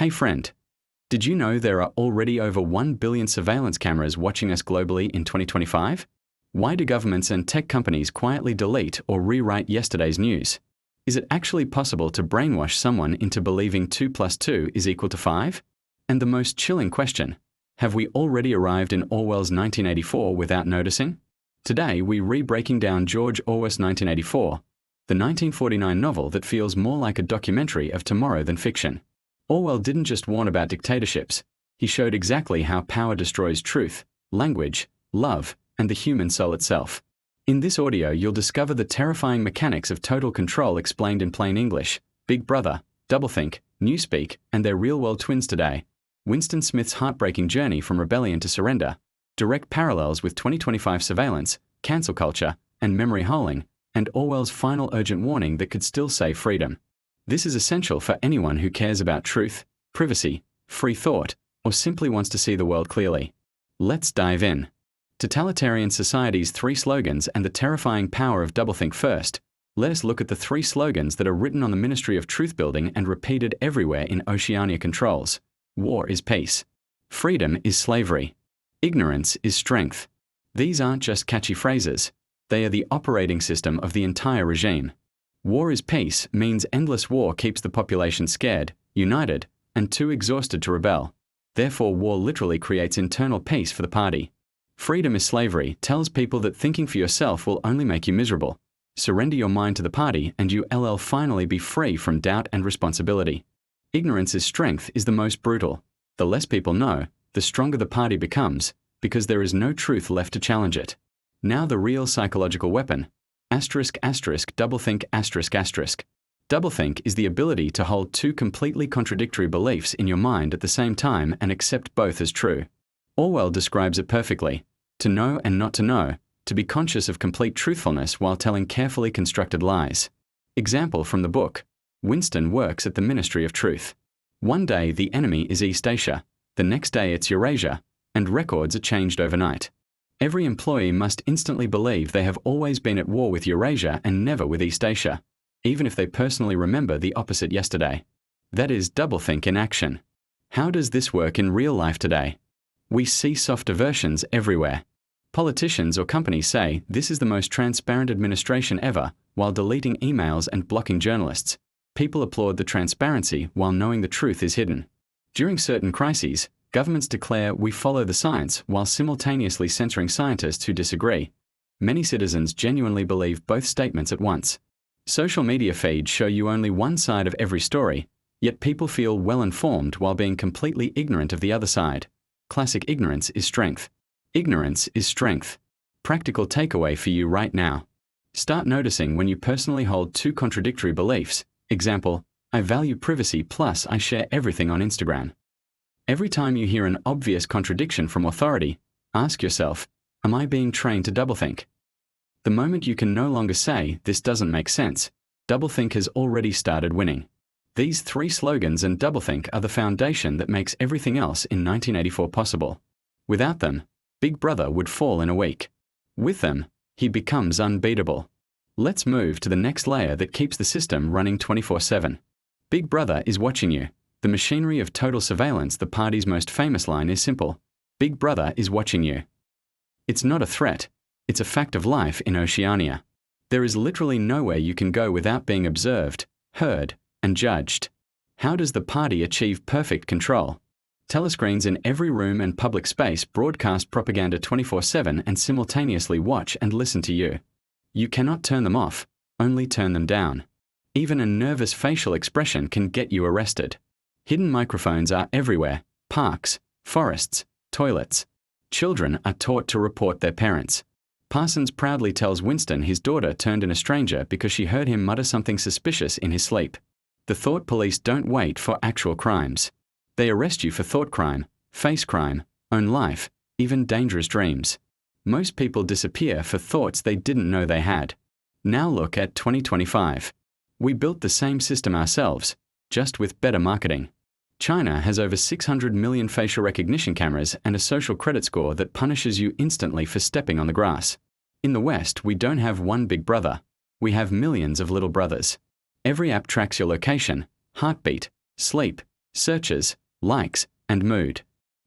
Hey friend, did you know there are already over 1 billion surveillance cameras watching us globally in 2025? Why do governments and tech companies quietly delete or rewrite yesterday's news? Is it actually possible to brainwash someone into believing 2 plus 2 is equal to 5? And the most chilling question, have we already arrived in Orwell's 1984 without noticing? Today we re-breaking down George Orwell's 1984, the 1949 novel that feels more like a documentary of tomorrow than fiction. Orwell didn't just warn about dictatorships, he showed exactly how power destroys truth, language, love, and the human soul itself. In this audio you'll discover the terrifying mechanics of total control explained in plain English, Big Brother, doublethink, Newspeak, and their real-world twins today, Winston Smith's heartbreaking journey from rebellion to surrender, direct parallels with 2025 surveillance, cancel culture, and memory holing, and Orwell's final urgent warning that could still save freedom. This is essential for anyone who cares about truth, privacy, free thought, or simply wants to see the world clearly. Let's dive in. Totalitarian society's 3 slogans and the terrifying power of doublethink first. Let us look at the 3 slogans that are written on the Ministry of Truth Building and repeated everywhere in Oceania controls. War is peace. Freedom is slavery. Ignorance is strength. These aren't just catchy phrases. They are the operating system of the entire regime. War is peace means endless war keeps the population scared, united, and too exhausted to rebel. Therefore, war literally creates internal peace for the party. Freedom is slavery tells people that thinking for yourself will only make you miserable. Surrender your mind to the party and you'll finally be free from doubt and responsibility. Ignorance is strength is the most brutal. The less people know, the stronger the party becomes, because there is no truth left to challenge it. Now the real psychological weapon. Doublethink. Doublethink is the ability to hold 2 completely contradictory beliefs in your mind at the same time and accept both as true. Orwell describes it perfectly. To know and not to know, to be conscious of complete truthfulness while telling carefully constructed lies. Example from the book. Winston works at the Ministry of Truth. One day the enemy is East Asia, the next day it's Eurasia, and records are changed overnight. Every employee must instantly believe they have always been at war with Eurasia and never with East Asia, even if they personally remember the opposite yesterday. That is doublethink in action. How does this work in real life today? We see softer versions everywhere. Politicians or companies say this is the most transparent administration ever, while deleting emails and blocking journalists. People applaud the transparency while knowing the truth is hidden. During certain crises, governments declare we follow the science while simultaneously censoring scientists who disagree. Many citizens genuinely believe both statements at once. Social media feeds show you only one side of every story, yet people feel well informed while being completely ignorant of the other side. Classic ignorance is strength. Ignorance is strength. Practical takeaway for you right now. Start noticing when you personally hold 2 contradictory beliefs. Example, I value privacy plus I share everything on Instagram. Every time you hear an obvious contradiction from authority, ask yourself, am I being trained to doublethink? The moment you can no longer say, this doesn't make sense, doublethink has already started winning. These 3 slogans and doublethink are the foundation that makes everything else in 1984 possible. Without them, Big Brother would fall in a week. With them, he becomes unbeatable. Let's move to the next layer that keeps the system running 24/7. Big Brother is watching you. The machinery of total surveillance, the party's most famous line is simple. Big Brother is watching you. It's not a threat. It's a fact of life in Oceania. There is literally nowhere you can go without being observed, heard, and judged. How does the party achieve perfect control? Telescreens in every room and public space broadcast propaganda 24/7 and simultaneously watch and listen to you. You cannot turn them off, only turn them down. Even a nervous facial expression can get you arrested. Hidden microphones are everywhere, parks, forests, toilets. Children are taught to report their parents. Parsons proudly tells Winston his daughter turned in a stranger because she heard him mutter something suspicious in his sleep. The thought police don't wait for actual crimes. They arrest you for thought crime, face crime, own life, even dangerous dreams. Most people disappear for thoughts they didn't know they had. Now look at 2025. We built the same system ourselves, just with better marketing. China has over 600 million facial recognition cameras and a social credit score that punishes you instantly for stepping on the grass. In the West, we don't have one big brother. We have millions of little brothers. Every app tracks your location, heartbeat, sleep, searches, likes, and mood.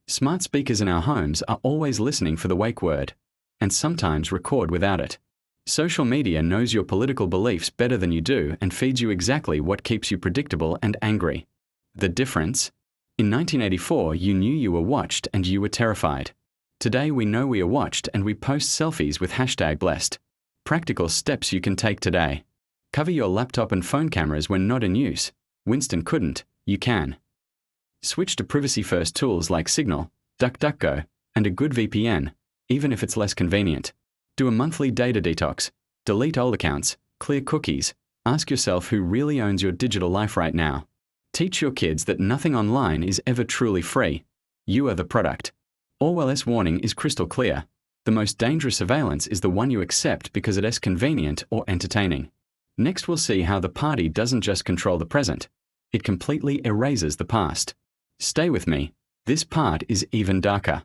Smart speakers in our homes are always listening for the wake word, and sometimes record without it. Social media knows your political beliefs better than you do and feeds you exactly what keeps you predictable and angry. The difference? In 1984, you knew you were watched and you were terrified. Today we know we are watched and we post selfies with #blessed. Practical steps you can take today. Cover your laptop and phone cameras when not in use. Winston couldn't, you can. Switch to privacy-first tools like Signal, DuckDuckGo, and a good VPN, even if it's less convenient. Do a monthly data detox. Delete old accounts, clear cookies. Ask yourself who really owns your digital life right now. Teach your kids that nothing online is ever truly free. You are the product. Orwell's warning is crystal clear. The most dangerous surveillance is the one you accept because it is convenient or entertaining. Next we'll see how the party doesn't just control the present, it completely erases the past. Stay with me. This part is even darker.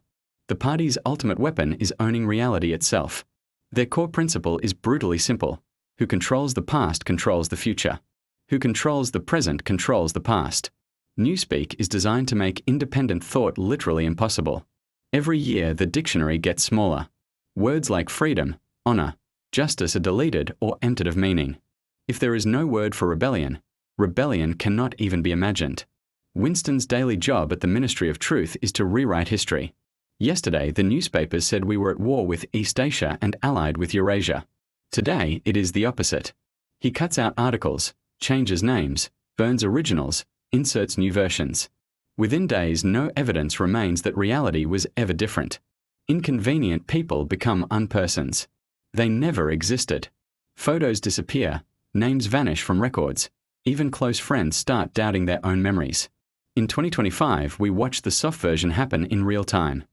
The party's ultimate weapon is owning reality itself. Their core principle is brutally simple. Who controls the past controls the future. Who controls the present controls the past. Newspeak is designed to make independent thought literally impossible. Every year the dictionary gets smaller. Words like freedom, honor, justice are deleted or emptied of meaning. If there is no word for rebellion, rebellion cannot even be imagined. Winston's daily job at the Ministry of Truth is to rewrite history. Yesterday, the newspapers said we were at war with East Asia and allied with Eurasia. Today, it is the opposite. He cuts out articles, changes names, burns originals, inserts new versions. Within days, no evidence remains that reality was ever different. Inconvenient people become unpersons. They never existed. Photos disappear, names vanish from records. Even close friends start doubting their own memories. In 2025, we watch the soft version happen in real time.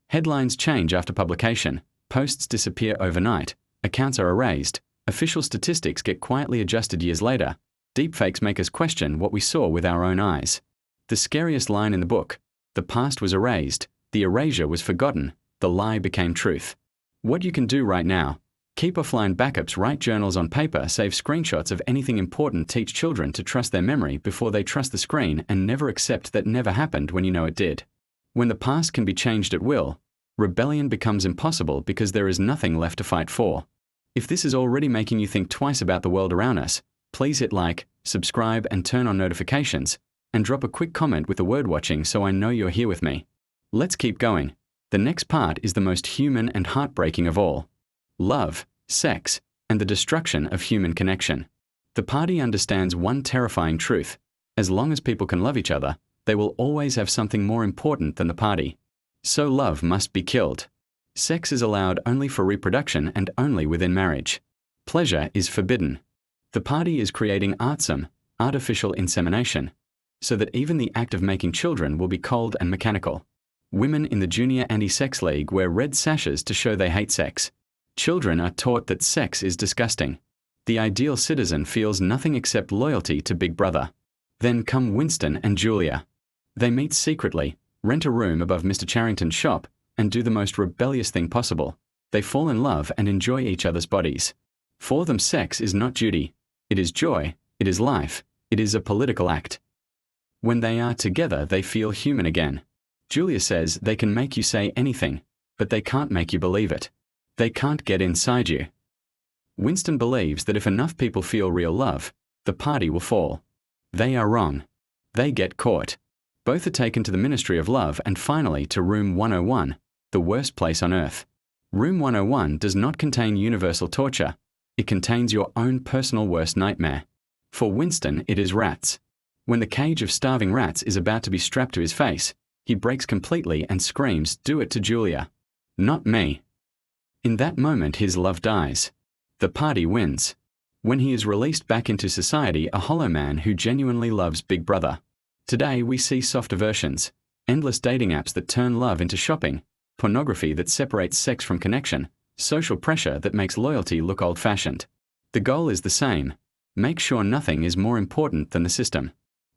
Headlines change after publication, posts disappear overnight, accounts are erased, official statistics get quietly adjusted years later, deepfakes make us question what we saw with our own eyes. The scariest line in the book: the past was erased, the erasure was forgotten, the lie became truth. What you can do right now: keep offline backups, write journals on paper, save screenshots of anything important, teach children to trust their memory before they trust the screen, and never accept that never happened when you know it did. When the past can be changed at will, rebellion becomes impossible because there is nothing left to fight for. If this is already making you think twice about the world around us, please hit like, subscribe and turn on notifications, and drop a quick comment with the word watching so I know you're here with me. Let's keep going. The next part is the most human and heartbreaking of all. Love, sex, and the destruction of human connection. The party understands one terrifying truth: as long as people can love each other, they will always have something more important than the party. So love must be killed. Sex is allowed only for reproduction and only within marriage. Pleasure is forbidden. The party is creating artificial insemination, so that even the act of making children will be cold and mechanical. Women in the Junior Anti-Sex League wear red sashes to show they hate sex. Children are taught that sex is disgusting. The ideal citizen feels nothing except loyalty to Big Brother. Then come Winston and Julia. They meet secretly, rent a room above Mr. Charrington's shop, and do the most rebellious thing possible. They fall in love and enjoy each other's bodies. For them, sex is not duty. It is joy, it is life, it is a political act. When they are together, they feel human again. Julia says they can make you say anything, but they can't make you believe it. They can't get inside you. Winston believes that if enough people feel real love, the party will fall. They are wrong. They get caught. Both are taken to the Ministry of Love and finally to Room 101, the worst place on earth. Room 101 does not contain universal torture. It contains your own personal worst nightmare. For Winston, it is rats. When the cage of starving rats is about to be strapped to his face, he breaks completely and screams, "Do it to Julia. Not me." In that moment, his love dies. The party wins. When he is released back into society, a hollow man who genuinely loves Big Brother. Today, we see softer versions, endless dating apps that turn love into shopping, pornography that separates sex from connection, social pressure that makes loyalty look old-fashioned. The goal is the same: make sure nothing is more important than the system.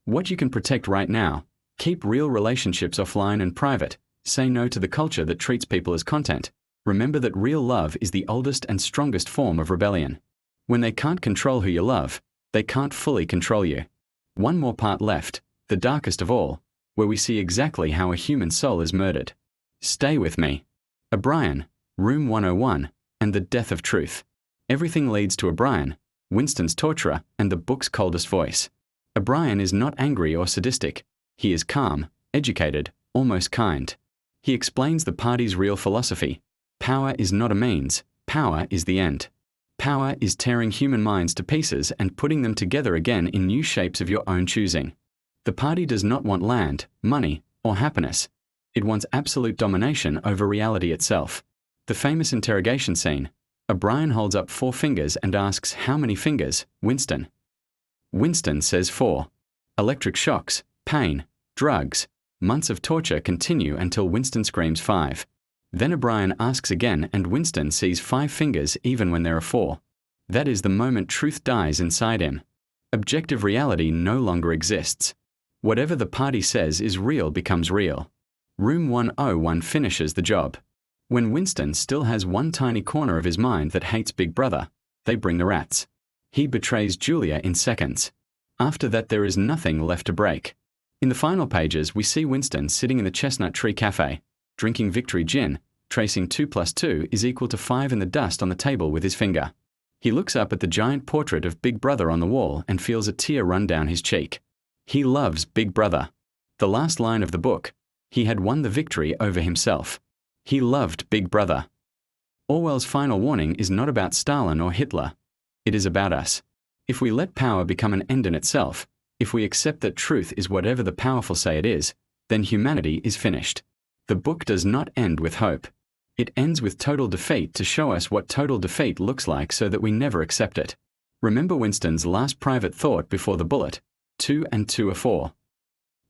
What you can protect right now: keep real relationships offline and private, say no to the culture that treats people as content. Remember that real love is the oldest and strongest form of rebellion. When they can't control who you love, they can't fully control you. One more part left, the darkest of all: where we see exactly how a human soul is murdered. Stay with me. O'Brien, Room 101, and the Death of Truth. Everything leads to O'Brien, Winston's torturer, and the book's coldest voice. O'Brien is not angry or sadistic. He is calm, educated, almost kind. He explains the party's real philosophy. Power is not a means, power is the end. Power is tearing human minds to pieces and putting them together again in new shapes of your own choosing. The party does not want land, money, or happiness. It wants absolute domination over reality itself. The famous interrogation scene. O'Brien holds up 4 fingers and asks, "How many fingers, Winston?" Winston says 4. Electric shocks, pain, drugs, months of torture continue until Winston screams 5. Then O'Brien asks again and Winston sees 5 fingers even when there are 4. That is the moment truth dies inside him. Objective reality no longer exists. Whatever the party says is real becomes real. Room 101 finishes the job. When Winston still has one tiny corner of his mind that hates Big Brother, they bring the rats. He betrays Julia in seconds. After that there is nothing left to break. In the final pages we see Winston sitting in the Chestnut Tree Cafe, drinking Victory Gin, tracing 2 + 2 is equal to 5 in the dust on the table with his finger. He looks up at the giant portrait of Big Brother on the wall and feels a tear run down his cheek. He loves Big Brother. The last line of the book, he had won the victory over himself. He loved Big Brother. Orwell's final warning is not about Stalin or Hitler. It is about us. If we let power become an end in itself, if we accept that truth is whatever the powerful say it is, then humanity is finished. The book does not end with hope. It ends with total defeat to show us what total defeat looks like so that we never accept it. Remember Winston's last private thought before the bullet, 2 and 2 are 4.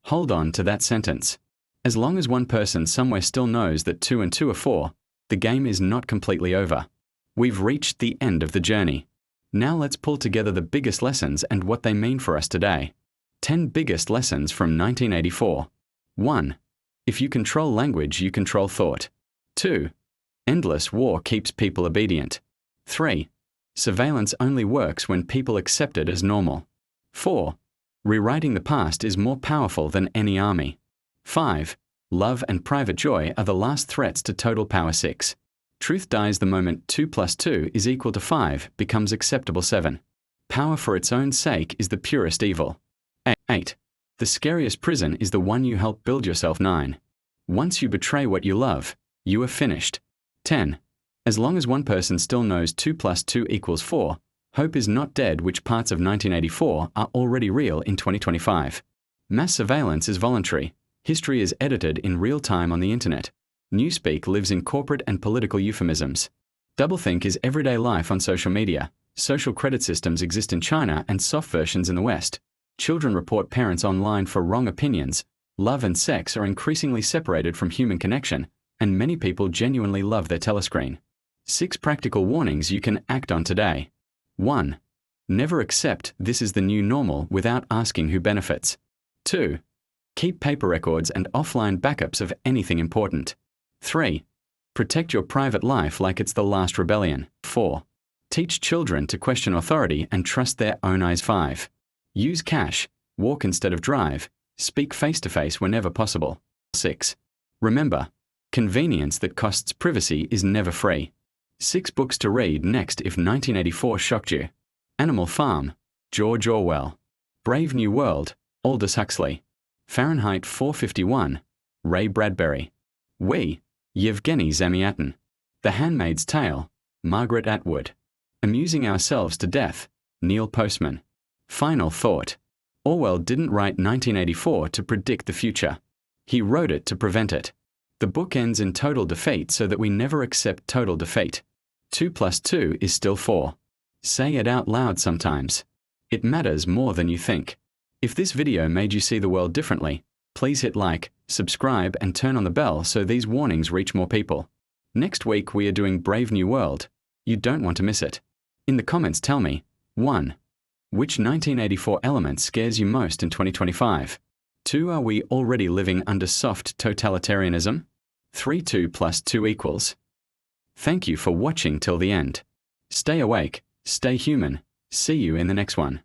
Hold on to that sentence. As long as one person somewhere still knows that 2 and 2 are 4, the game is not completely over. We've reached the end of the journey. Now let's pull together the biggest lessons and what they mean for us today. 10 biggest lessons from 1984. 1. If you control language, you control thought. 2. Endless war keeps people obedient. 3. Surveillance only works when people accept it as normal. 4. Rewriting the past is more powerful than any army. 5. Love and private joy are the last threats to total power. 6. Truth dies the moment 2 + 2 is equal to 5 becomes acceptable. 7. Power for its own sake is the purest evil. 8. The scariest prison is the one you help build yourself. 9. Once you betray what you love, you are finished. 10. As long as one person still knows 2 + 2 = 4, hope is not dead. Which parts of 1984 are already real in 2025? Mass surveillance is voluntary. History is edited in real time on the internet. Newspeak lives in corporate and political euphemisms. Doublethink is everyday life on social media. Social credit systems exist in China and soft versions in the West. Children report parents online for wrong opinions. Love and sex are increasingly separated from human connection, and many people genuinely love their telescreen. 6 practical warnings you can act on today. 1. Never accept this is the new normal without asking who benefits. 2. Keep paper records and offline backups of anything important. 3. Protect your private life like it's the last rebellion. 4. Teach children to question authority and trust their own eyes. 5. Use cash, walk instead of drive, speak face-to-face whenever possible. 6. Remember, convenience that costs privacy is never free. 6 books to read next if 1984 shocked you. Animal Farm, George Orwell. Brave New World, Aldous Huxley. Fahrenheit 451, Ray Bradbury. We, Yevgeny Zamyatin. The Handmaid's Tale, Margaret Atwood. Amusing Ourselves to Death, Neil Postman. Final thought. Orwell didn't write 1984 to predict the future. He wrote it to prevent it. The book ends in total defeat so that we never accept total defeat. 2 + 2 is still 4. Say it out loud sometimes. It matters more than you think. If this video made you see the world differently, please hit like, subscribe and turn on the bell so these warnings reach more people. Next week we are doing Brave New World. You don't want to miss it. In the comments tell me, 1. Which 1984 element scares you most in 2025? 2. Are we already living under soft totalitarianism? 3. 2 + 2 equals. Thank you for watching till the end. Stay awake, stay human. See you in the next one.